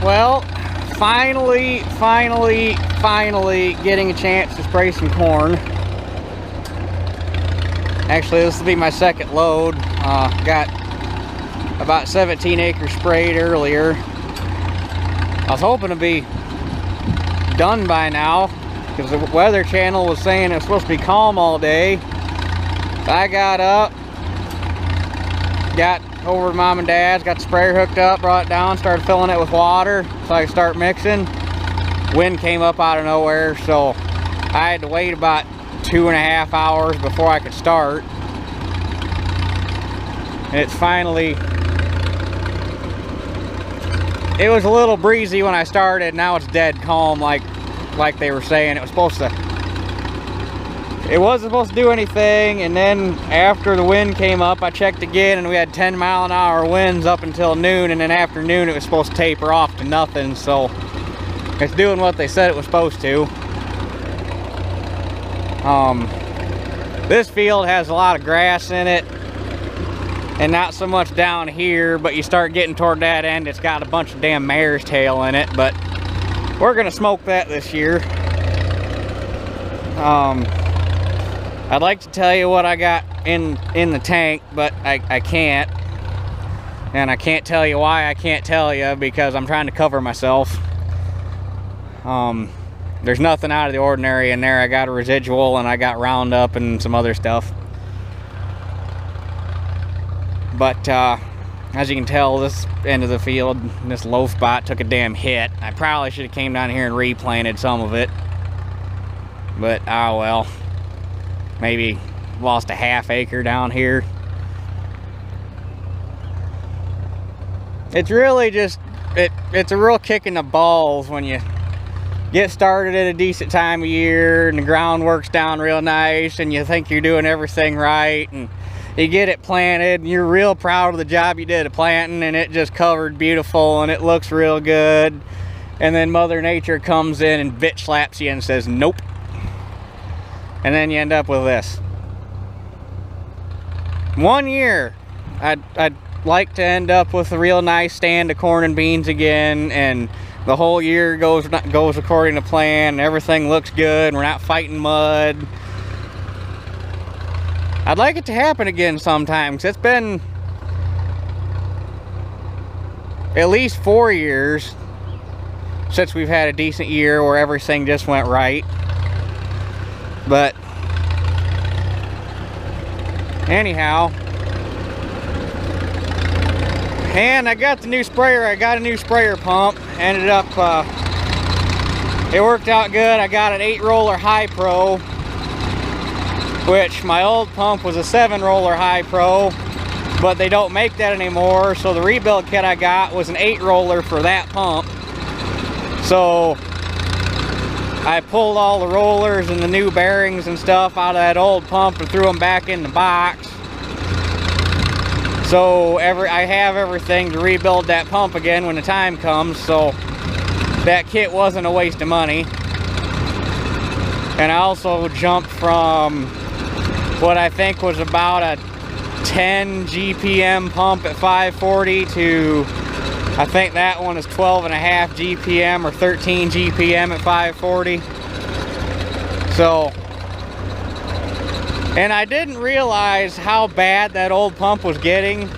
Well, finally getting a chance to spray some corn. Actually, this will be my second load. Got about 17 acres sprayed earlier. I was hoping to be done by now because the Weather Channel was saying it was supposed to be calm all day. I got up, got over to Mom and Dad's, got the sprayer hooked up, brought it down, started filling it with water so I could start mixing. Wind came up out of nowhere, so I had to wait about 2.5 hours before I could start. And it's finally, it was a little breezy when I started. Now it's dead calm, like they were saying. It wasn't supposed to do anything, and then after the wind came up, I checked again, and we had 10-mile-an-hour winds up until noon, and then after noon it was supposed to taper off to nothing, so it's doing what they said it was supposed to. This field has a lot of grass in it, and not so much down here, but you start getting toward that end, it's got a bunch of damn mare's tail in it, but we're gonna smoke that this year. I'd like to tell you what I got in the tank, but I can't. And I can't tell you why I can't tell you, because I'm trying to cover myself. There's nothing out of the ordinary in there. I got a residual and I got Roundup and some other stuff. But as you can tell, this end of the field, this low spot took a damn hit. I probably should have came down here and replanted some of it. But oh well. Maybe lost a ½ acre down here. It's really just, it's a real kick in the balls when you get started at a decent time of year and the groundwork's down real nice and you think you're doing everything right, and you get it planted and you're real proud of the job you did of planting, and it just covered beautiful and it looks real good, and then Mother Nature comes in and bitch slaps you and says nope. And then you end up with this. One year, I'd like to end up with a real nice stand of corn and beans again, and the whole year goes according to plan, and everything looks good, and we're not fighting mud. I'd like it to happen again sometime, because it's been at least 4 years since we've had a decent year where everything just went right. But anyhow, and I got the new sprayer. I got a new sprayer pump. Ended up, it worked out good. I got an 8-roller High Pro, which my old pump was a 7-roller High Pro, but they don't make that anymore. So the rebuild kit I got was an 8-roller for that pump. So I pulled all the rollers and the new bearings and stuff out of that old pump and threw them back in the box. So I have everything to rebuild that pump again when the time comes, so that kit wasn't a waste of money. And I also jumped from what I think was about a 10 GPM pump at 540 to, I think that one is 12.5 GPM or 13 GPM at 540. So, and I didn't realize how bad that old pump was getting,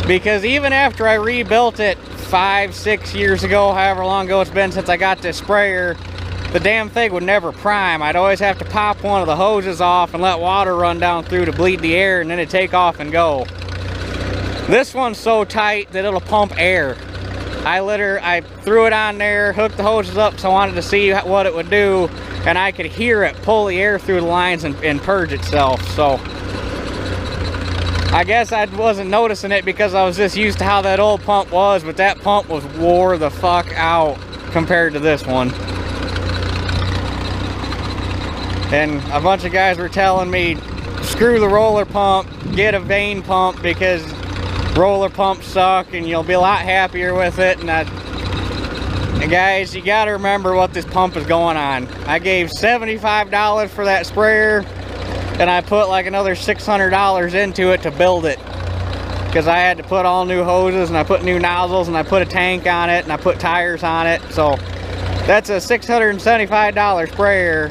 because even after I rebuilt it 5-6 years ago, however long ago it's been since I got this sprayer, the damn thing would never prime. I'd always have to pop one of the hoses off and let water run down through to bleed the air, and then it'd take off and go. This one's so tight that it'll pump air. I threw it on there, hooked the hoses up, so I wanted to see what it would do, and I could hear it pull the air through the lines and purge itself. So I guess I wasn't noticing it because I was just used to how that old pump was, but that pump was wore the fuck out compared to this one. And a bunch of guys were telling me, screw the roller pump, get a vane pump, because roller pumps suck and you'll be a lot happier with it. And guys, you gotta remember what this pump is going on. I gave $75 for that sprayer, and I put like another $600 into it to build it. because I had to put all new hoses, and I put new nozzles, and I put a tank on it, and I put tires on it. So that's a $675 sprayer.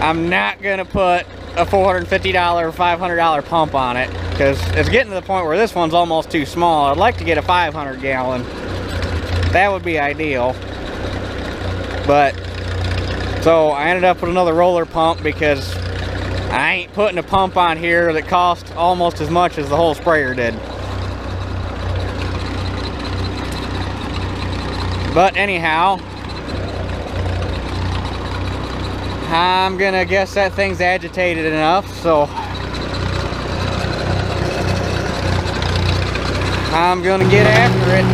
I'm not gonna put a $450 or $500 pump on it, because it's getting to the point where this one's almost too small. I'd like to get a 500 gallon. That would be ideal. But so I ended up with another roller pump, because I ain't putting a pump on here that cost almost as much as the whole sprayer did. But anyhow, I'm gonna guess that thing's agitated enough, so I'm gonna get after it.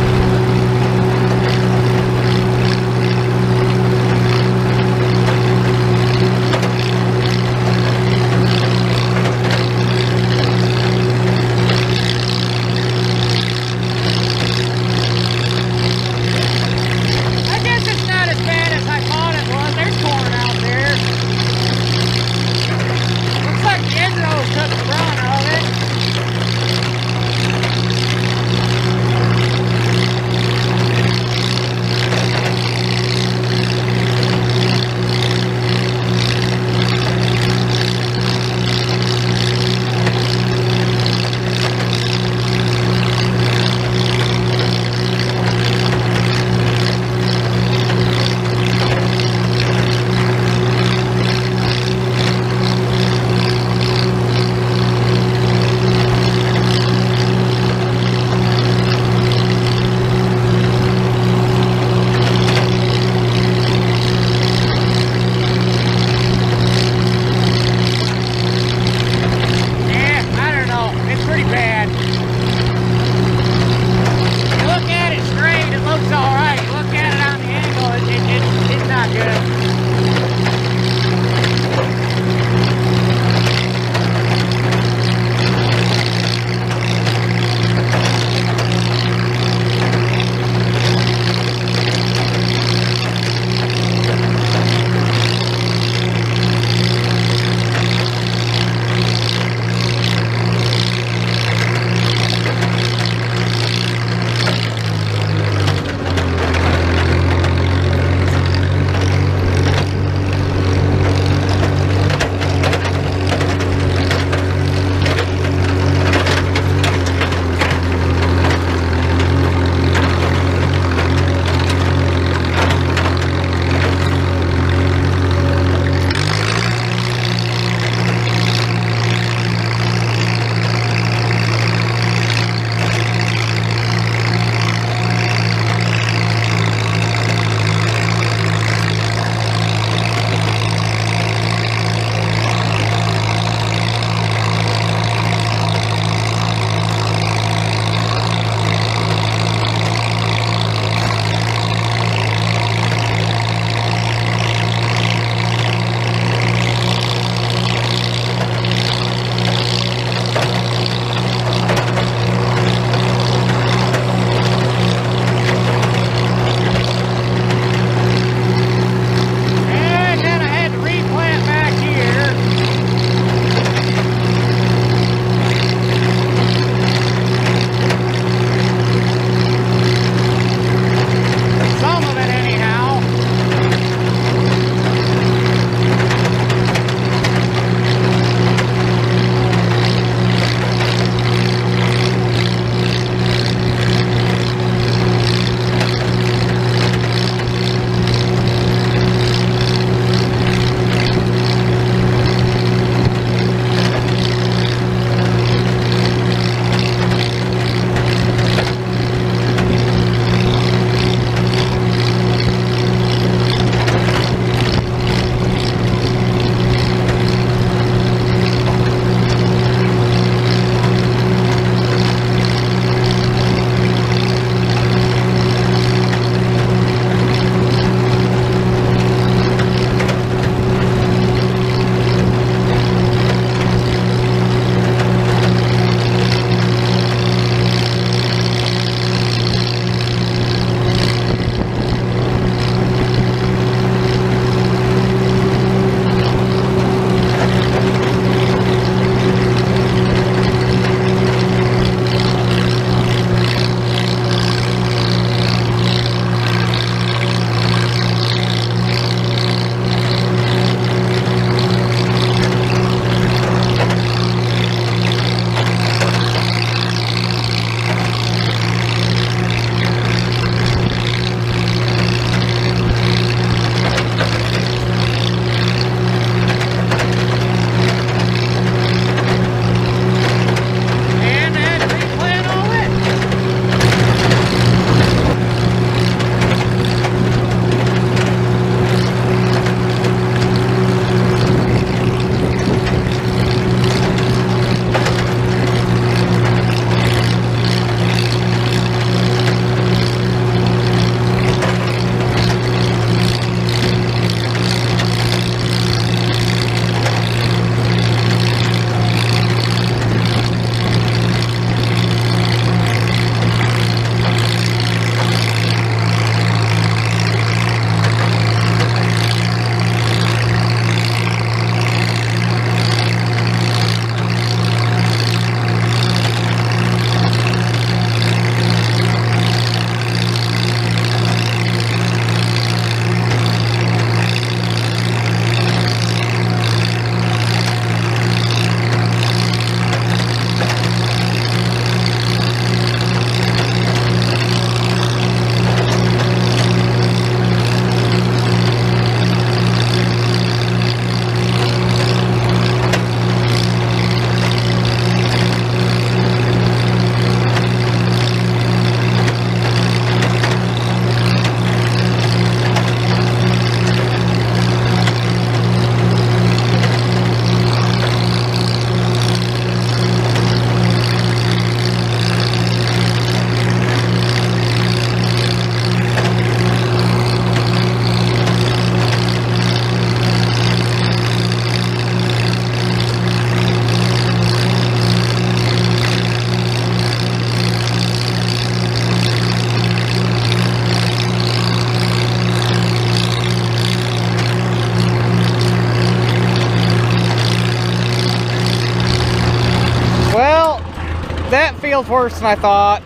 that field's worse than I thought.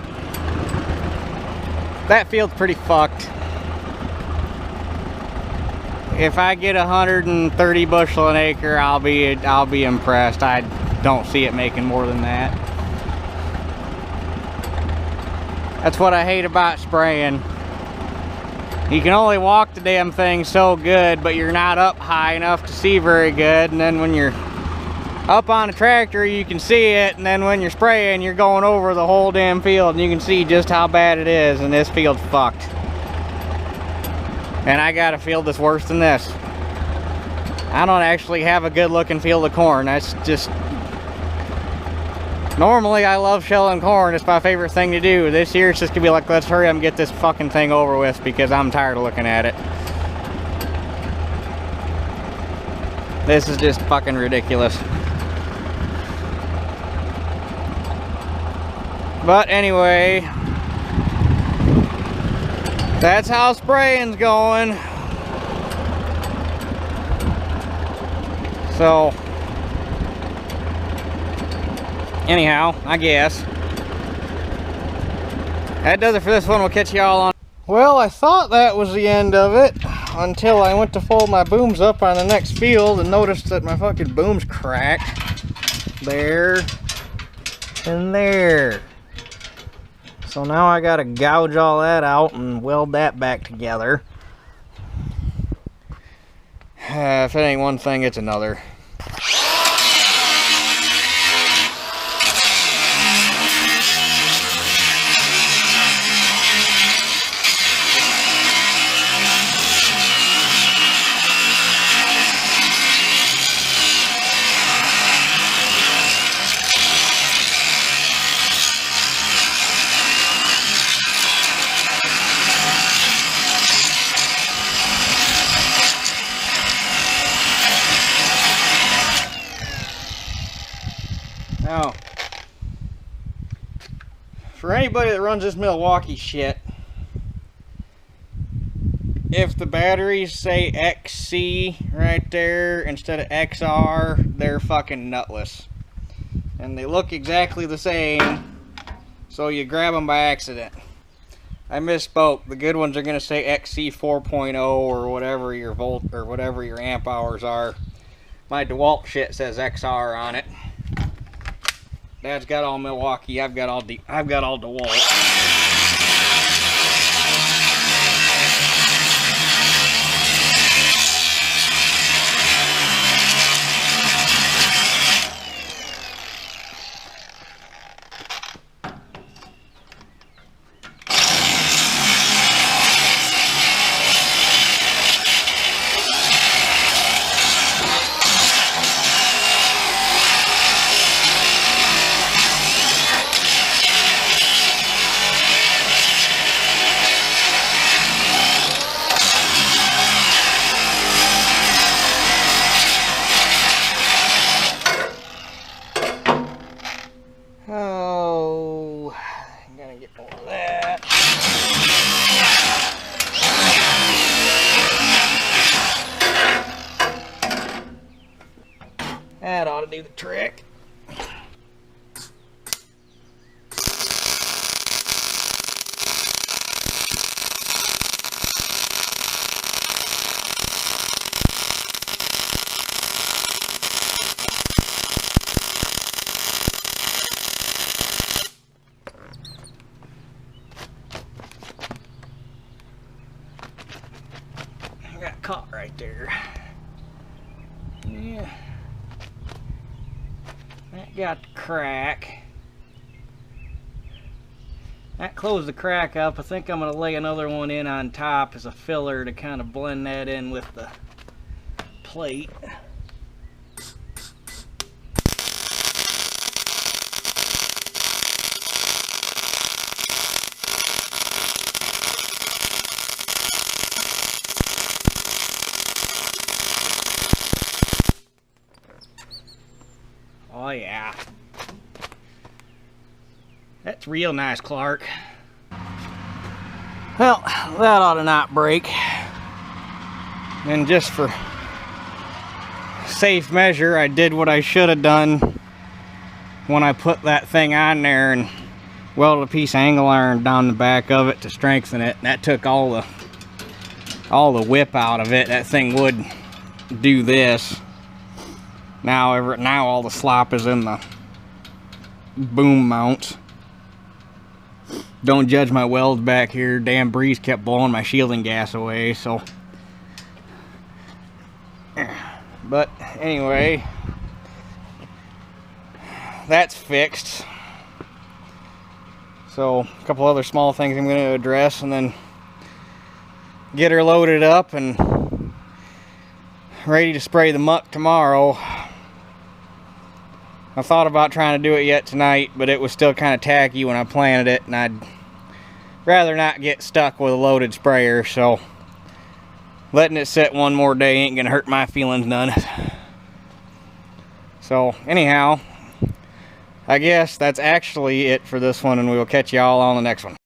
That field's pretty fucked. If I get 130 bushel an acre, I'll be impressed. I don't see it making more than that. That's what I hate about spraying. You can only walk the damn thing so good, but you're not up high enough to see very good. And then when you're up on a tractor, you can see it. And then when you're spraying, you're going over the whole damn field, and you can see just how bad it is. And this field's fucked. And I got a field that's worse than this. I don't actually have a good looking field of corn. That's just... Normally I love shelling corn. It's my favorite thing to do. This year it's just gonna be like, let's hurry up and get this fucking thing over with because I'm tired of looking at it. This is just fucking ridiculous. But anyway, that's how spraying's going. So, anyhow, I guess that does it for this one. We'll catch y'all on. Well, I thought that was the end of it until I went to fold my booms up on the next field and noticed that my fucking booms cracked there and there. So now I gotta gouge all that out and weld that back together. If it ain't one thing, it's another. Now, for anybody that runs this Milwaukee shit, if the batteries say XC right there instead of XR, they're fucking nutless. And they look exactly the same, so you grab them by accident. I misspoke. The good ones are going to say XC 4.0 or whatever your volt or whatever your amp hours are. My DeWalt shit says XR on it. Dad's got all Milwaukee. I've got all DeWalt. Oh, I'm gonna get more of that. That ought to do the trick. Got caught right there. Yeah. That got the crack. That closed the crack up. I think I'm going to lay another one in on top as a filler to kind of blend that in with the plate. Oh yeah. That's real nice, Clark. Well, that ought to not break. And just for safe measure, I did what I should have done when I put that thing on there and welded a piece of angle iron down the back of it to strengthen it. That took all the whip out of it. That thing would do this. Now all the slop is in the boom mount. Don't judge my welds back here. Damn breeze kept blowing my shielding gas away, so. But anyway, that's fixed. So a couple other small things I'm going to address, and then get her loaded up and ready to spray the muck tomorrow. I thought about trying to do it yet tonight, but it was still kind of tacky when I planted it, and I'd rather not get stuck with a loaded sprayer, so letting it sit one more day ain't gonna hurt my feelings none. So anyhow, I guess that's actually it for this one, and we will catch y'all on the next one.